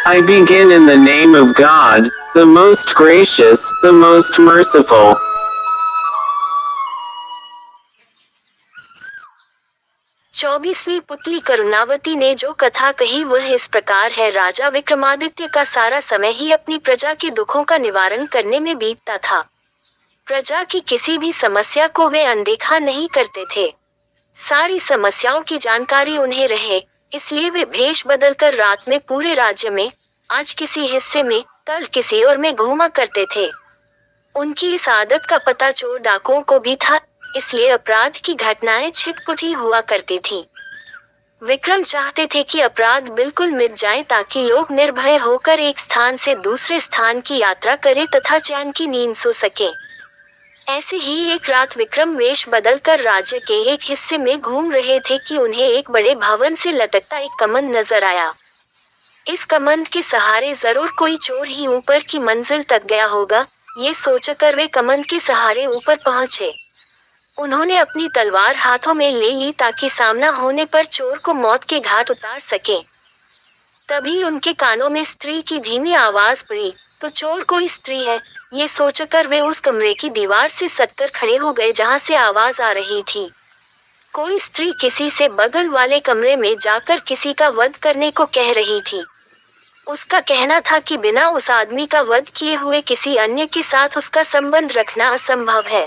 I begin in the name of God, the most gracious, the most merciful. चौबीसवीं पुतली करुणावती ने जो कथा कही वह इस प्रकार है। राजा विक्रमादित्य का सारा समय ही अपनी प्रजा के दुखों का निवारण करने में बीतता था। प्रजा की किसी भी समस्या को वे अनदेखा नहीं करते थे। सारी समस्याओं की जानकारी उन्हें रहे, इसलिए वे भेष बदलकर रात में पूरे राज्य में, आज किसी हिस्से में, कल किसी और में घूमा करते थे। उनकी इस आदत का पता चोर डाकुओं को भी था, इसलिए अपराध की घटनाएं छिटपुटी हुआ करती थीं। विक्रम चाहते थे कि अपराध बिल्कुल मिट जाए ताकि लोग निर्भय होकर एक स्थान से दूसरे स्थान की यात्रा करें तथा चैन की नींद सो सकें। ऐसे ही एक रात विक्रम वेश बदलकर राज्य के एक हिस्से में घूम रहे थे कि उन्हें एक बड़े भवन से लटकता एक कमंद नजर आया। इस कमंद के सहारे जरूर कोई चोर ही ऊपर की मंजिल तक गया होगा, ये सोचकर वे कमंद के सहारे ऊपर पहुंचे। उन्होंने अपनी तलवार हाथों में ले ली ताकि सामना होने पर चोर को मौत के घाट उतार सके। तभी उनके कानों में स्त्री की धीमी आवाज पड़ी, तो चोर कोई स्त्री है, ये सोचकर वे उस कमरे की दीवार से सटकर खड़े हो गए जहां से आवाज आ रही थी। कोई स्त्री किसी से बगल वाले कमरे में जाकर किसी का वध करने को कह रही थी। उसका कहना था कि बिना उस आदमी का वध किए हुए किसी अन्य के साथ उसका संबंध रखना असंभव है।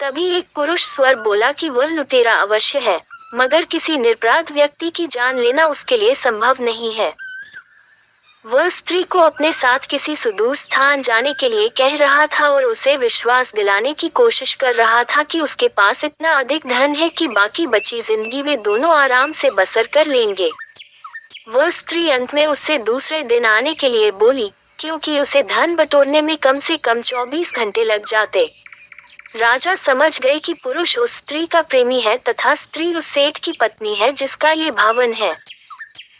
तभी एक पुरुष स्वर बोला कि वह लुटेरा अवश्य है, मगर किसी निरपराध व्यक्ति की जान लेना उसके लिए संभव नहीं है। वह स्त्री को अपने साथ किसी सुदूर स्थान जाने के लिए कह रहा था और उसे विश्वास दिलाने की कोशिश कर रहा था कि उसके पास इतना अधिक धन है कि बाकी बची जिंदगी वे दोनों आराम से बसर कर लेंगे। वह स्त्री अंत में उससे दूसरे दिन आने के लिए बोली, क्योंकि उसे धन बटोरने में कम से कम 24 घंटे लग जाते। राजा समझ गए कि पुरुष उस स्त्री का प्रेमी है तथा स्त्री उस सेठ की पत्नी है जिसका ये भवन है।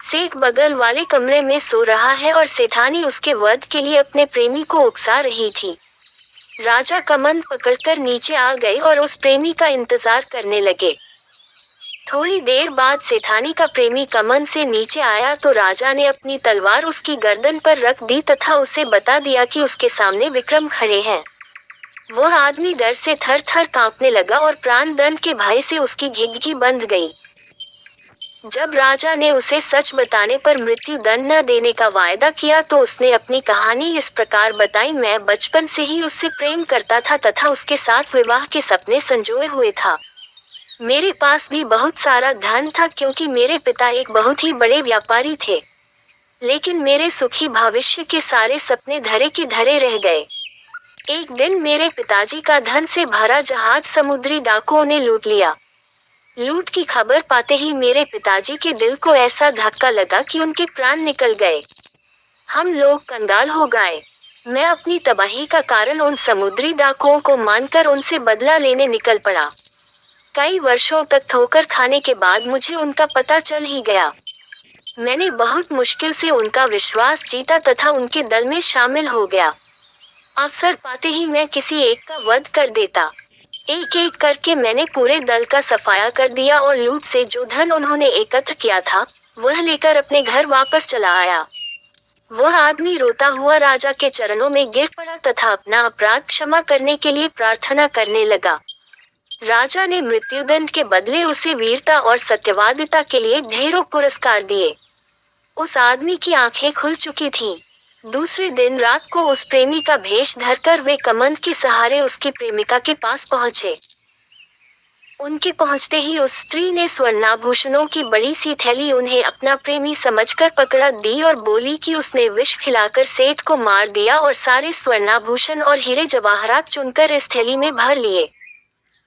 सेठ बगल वाले कमरे में सो रहा है और सेठानी उसके वध के लिए अपने प्रेमी को उकसा रही थी। राजा कमंद पकड़कर नीचे आ गए और उस प्रेमी का इंतजार करने लगे। थोड़ी देर बाद सेठानी का प्रेमी कमंद से नीचे आया तो राजा ने अपनी तलवार उसकी गर्दन पर रख दी तथा उसे बता दिया कि उसके सामने विक्रम खड़े हैं। वह आदमी डर से थर थर कांपने लगा और प्राण दंड के भय से उसकी घिघी बंध गई। जब राजा ने उसे सच बताने पर मृत्यु दंड न देने का वायदा किया तो उसने अपनी कहानी इस प्रकार बताई, मैं बचपन से ही उससे प्रेम करता था तथा उसके साथ विवाह के सपने संजोए हुए था। मेरे पास भी बहुत सारा धन था क्योंकि मेरे पिता एक बहुत ही बड़े व्यापारी थे, लेकिन मेरे सुखी भविष्य के सारे सपने धरे के धरे रह गए। एक दिन मेरे पिताजी का धन से भरा जहाज समुद्री डाकुओं ने लूट लिया। लूट की खबर पाते ही मेरे पिताजी के दिल को ऐसा धक्का लगा कि उनके प्राण निकल गए। हम लोग कंगाल हो गए। मैं अपनी तबाही का कारण उन समुद्री डाकुओं को मानकर उनसे बदला लेने निकल पड़ा। कई वर्षों तक ठोकर खाने के बाद मुझे उनका पता चल ही गया। मैंने बहुत मुश्किल से उनका विश्वास जीता तथा उनके दल में शामिल हो गया। अवसर पाते ही मैं किसी एक का वध कर देता। एक एक करके मैंने पूरे दल का सफाया कर दिया और लूट से जो धन उन्होंने एकत्र किया था वह लेकर अपने घर वापस चला आया। वह आदमी रोता हुआ राजा के चरणों में गिर पड़ा तथा अपना अपराध क्षमा करने के लिए प्रार्थना करने लगा। राजा ने मृत्युदंड के बदले उसे वीरता और सत्यवादिता के लिए ढेरों पुरस्कार दिए। उस आदमी की आंखें खुल चुकी थीं। दूसरे दिन रात को उस प्रेमी का भेष धरकर वे कमंद के सहारे उसकी प्रेमिका के पास पहुंचे। उनके पहुंचते ही उस स्त्री ने स्वर्णाभूषणों की बड़ी सी थैली उन्हें अपना प्रेमी समझकर पकड़ा दी और बोली कि उसने विष खिलाकर सेठ को मार दिया और सारे स्वर्णाभूषण और हीरे जवाहरात चुनकर इस थैली में भर लिए।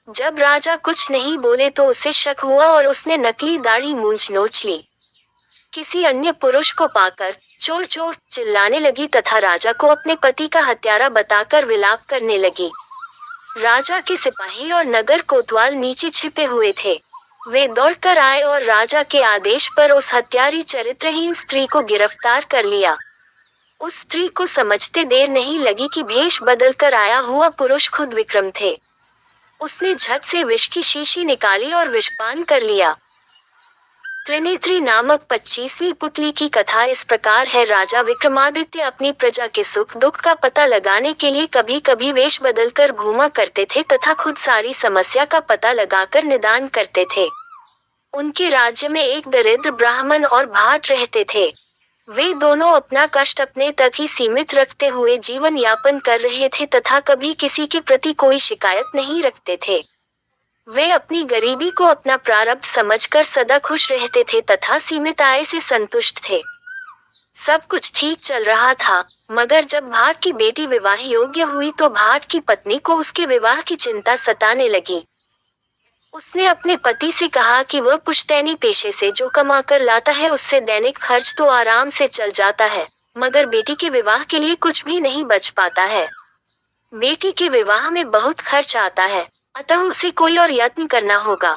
जब राजा कुछ नहीं बोले तो उसे शक हुआ और उसने नकली दाढ़ी मूंछ नोच ली। किसी अन्य पुरुष को पाकर चोर चोर चिल्लाने लगी तथा राजा को अपने पति का हत्यारा बताकर विलाप करने लगी। राजा के सिपाही और नगर कोतवाल नीचे छिपे हुए थे। वे दौड़कर आए और राजा के आदेश पर उस हत्यारी चरित्रहीन स्त्री को गिरफ्तार कर लिया। उस स्त्री को समझते देर नहीं लगी कि भेष बदलकर आया हुआ पुरुष खुद विक्रम थे। उसने झट से विष की शीशी निकाली और विषपान कर लिया। त्रिनेत्री नामक 25वीं पुतली की कथा इस प्रकार है। राजा विक्रमादित्य अपनी प्रजा के सुख दुख का पता लगाने के लिए कभी कभी वेश बदलकर घूमा करते थे तथा खुद सारी समस्या का पता लगाकर निदान करते थे। उनके राज्य में एक दरिद्र ब्राह्मण और भाट रहते थे। वे दोनों अपना कष्ट अपने तक ही सीमित रखते हुए जीवन यापन कर रहे थे तथा कभी किसी के प्रति कोई शिकायत नहीं रखते थे। वे अपनी गरीबी को अपना प्रारब्ध समझकर सदा खुश रहते थे तथा सीमित आय से संतुष्ट थे। सब कुछ ठीक चल रहा था, मगर जब भाट की बेटी विवाह योग्य हुई तो भाट की पत्नी को उसके विवाह की चिंता सताने लगी। उसने अपने पति से कहा कि वह पुश्तैनी पेशे से जो कमा कर लाता है उससे दैनिक खर्च तो आराम से चल जाता है, मगर बेटी के विवाह के लिए कुछ भी नहीं बच पाता है। बेटी के विवाह में बहुत खर्च आता है, अतः उसे कोई और यत्न करना होगा।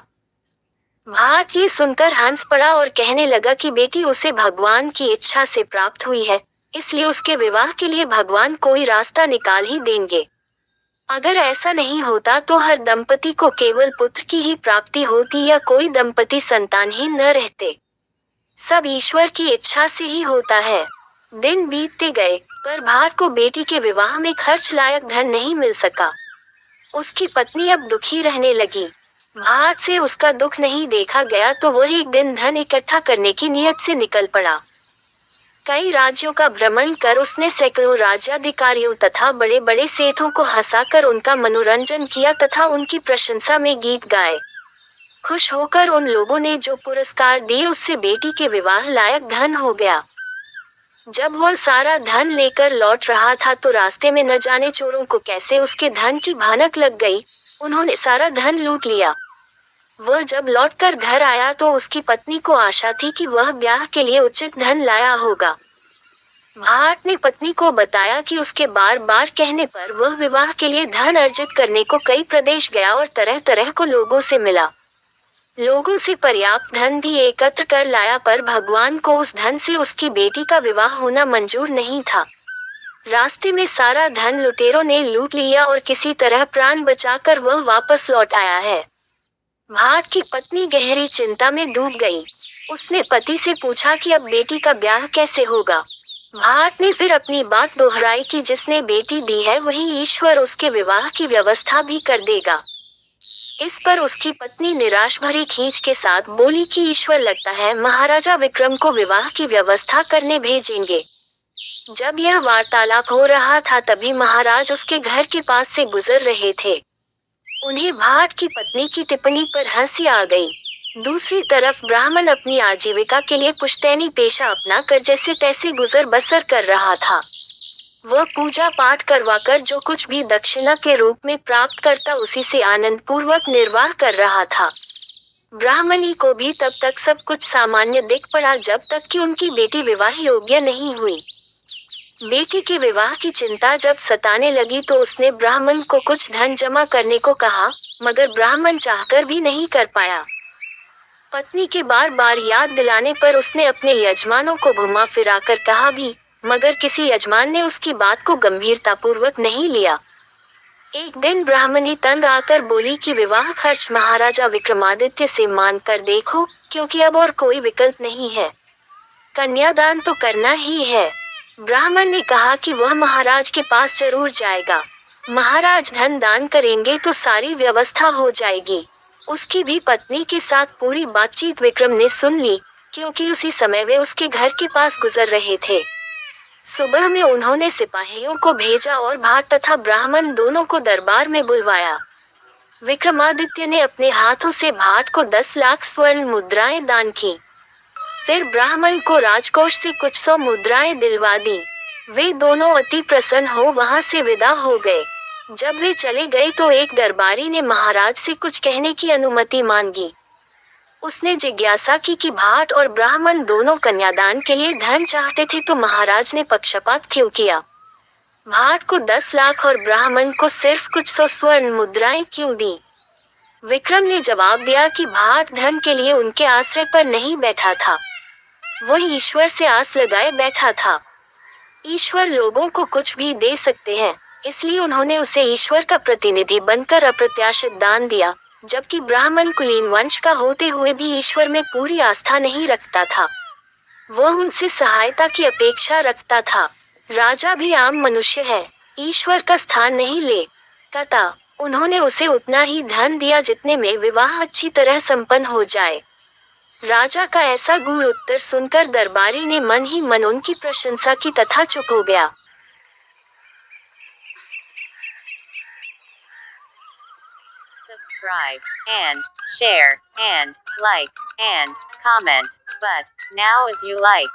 भाट ये सुनकर हंस पड़ा और कहने लगा कि बेटी उसे भगवान की इच्छा से प्राप्त हुई है, इसलिए उसके विवाह के लिए भगवान कोई रास्ता निकाल ही देंगे। अगर ऐसा नहीं होता तो हर दंपति को केवल पुत्र की ही प्राप्ति होती या कोई दंपति संतानहीन न रहते। सब ईश्वर की इच्छा से ही होता है। दिन बीतते गए, पर भाट को बेटी के विवाह में खर्च लायक धन नहीं मिल सका। उसकी पत्नी अब दुखी रहने लगी। भाट से उसका दुख नहीं देखा गया तो वह एक दिन धन इकट्ठा करने की नियत से निकल पड़ा। कई राज्यों का भ्रमण कर उसने सैकड़ों राज्याधिकारियों तथा बड़े बड़े सेठों को हंसाकर उनका मनोरंजन किया तथा उनकी प्रशंसा में गीत गाए। खुश होकर उन लोगों ने जो पुरस्कार दिए उससे बेटी के विवाह लायक धन हो गया। जब वह सारा धन लेकर लौट रहा था तो रास्ते में न जाने चोरों को कैसे उसके धन की भनक लग गई। उन्होंने सारा धन लूट लिया। वह जब लौटकर घर आया तो उसकी पत्नी को आशा थी कि वह ब्याह के लिए उचित धन लाया होगा। भाट ने पत्नी को बताया कि उसके बार बार कहने पर वह विवाह के लिए धन अर्जित करने को कई प्रदेश गया और तरह तरह को लोगों से मिला। लोगों से पर्याप्त धन भी एकत्र कर लाया, पर भगवान को उस धन से उसकी बेटी का विवाह होना मंजूर नहीं था। रास्ते में सारा धन लुटेरों ने लूट लिया और किसी तरह प्राण बचाकर वह वापस लौट आया है। भाट की पत्नी गहरी चिंता में डूब गई। उसने पति से पूछा कि अब बेटी का ब्याह कैसे होगा। भाट ने फिर अपनी बात दोहराई कि जिसने बेटी दी है वही ईश्वर उसके विवाह की व्यवस्था भी कर देगा। इस पर उसकी पत्नी निराश भरी खींच के साथ बोली कि ईश्वर लगता है महाराजा विक्रम को विवाह की व्यवस्था करने भेजेंगे। जब यह वार्तालाप हो रहा था तभी महाराज उसके घर के पास से गुजर रहे थे। उन्हें भाट की पत्नी की टिप्पणी पर हंसी आ गई। दूसरी तरफ ब्राह्मण अपनी आजीविका के लिए पुश्तैनी पेशा अपना कर जैसे तैसे गुजर बसर कर रहा था। वह पूजा पाठ करवाकर जो कुछ भी दक्षिणा के रूप में प्राप्त करता उसी से आनंद पूर्वक निर्वाह कर रहा था। ब्राह्मणी को भी तब तक सब कुछ सामान्य दिख पड़ा जब तक कि उनकी बेटी विवाह योग्य नहीं हुई। बेटी के विवाह की चिंता जब सताने लगी तो उसने ब्राह्मण को कुछ धन जमा करने को कहा, मगर ब्राह्मण चाहकर भी नहीं कर पाया। पत्नी के बार बार याद दिलाने पर उसने अपने यजमानों को घुमा फिराकर कहा भी, मगर किसी यजमान ने उसकी बात को गंभीरतापूर्वक नहीं लिया। एक दिन ब्राह्मणी तंग आकर बोली कि विवाह खर्च महाराजा विक्रमादित्य से मांग कर देखो, क्योंकि अब और कोई विकल्प नहीं है। कन्यादान तो करना ही है। ब्राह्मण ने कहा कि वह महाराज के पास जरूर जाएगा। महाराज धन दान करेंगे तो सारी व्यवस्था हो जाएगी। उसकी भी पत्नी के साथ पूरी बातचीत विक्रम ने सुन ली, क्योंकि उसी समय वे उसके घर के पास गुजर रहे थे। सुबह में उन्होंने सिपाहियों को भेजा और भाट तथा ब्राह्मण दोनों को दरबार में बुलवाया। विक्रमादित्य ने अपने हाथों से भाट को 10 लाख स्वर्ण मुद्राएं दान की। फिर ब्राह्मण को राजकोष से कुछ 100 मुद्राएं दिलवा दी। वे दोनों अति प्रसन्न हो वहां से विदा हो गए। जब वे चले गए तो एक दरबारी ने महाराज से कुछ कहने की अनुमति मांगी। उसने जिज्ञासा की कि भाट और ब्राह्मण दोनों कन्यादान के लिए धन चाहते थे तो महाराज ने पक्षपात क्यों किया। भाट को 10 लाख और ब्राह्मण को सिर्फ कुछ 100 स्वर्ण मुद्राएं क्यों दी। विक्रम ने जवाब दिया कि भाट धन के लिए उनके आश्रय पर नहीं बैठा था, वह ईश्वर से आस लगाए बैठा था। ईश्वर लोगों को कुछ भी दे सकते हैं, इसलिए उन्होंने उसे ईश्वर का प्रतिनिधि बनकर अप्रत्याशित दान दिया। जबकि ब्राह्मण कुलीन वंश का होते हुए भी ईश्वर में पूरी आस्था नहीं रखता था। वह उनसे सहायता की अपेक्षा रखता था। राजा भी आम मनुष्य है, ईश्वर का स्थान नहीं ले तथा उन्होंने उसे उतना ही धन दिया जितने में विवाह अच्छी तरह संपन्न हो जाए। राजा का ऐसा गूढ़ उत्तर सुनकर दरबारी ने मन ही मन उनकी प्रशंसा की तथा चुप हो गया। Subscribe and share and like and comment. But now as you like.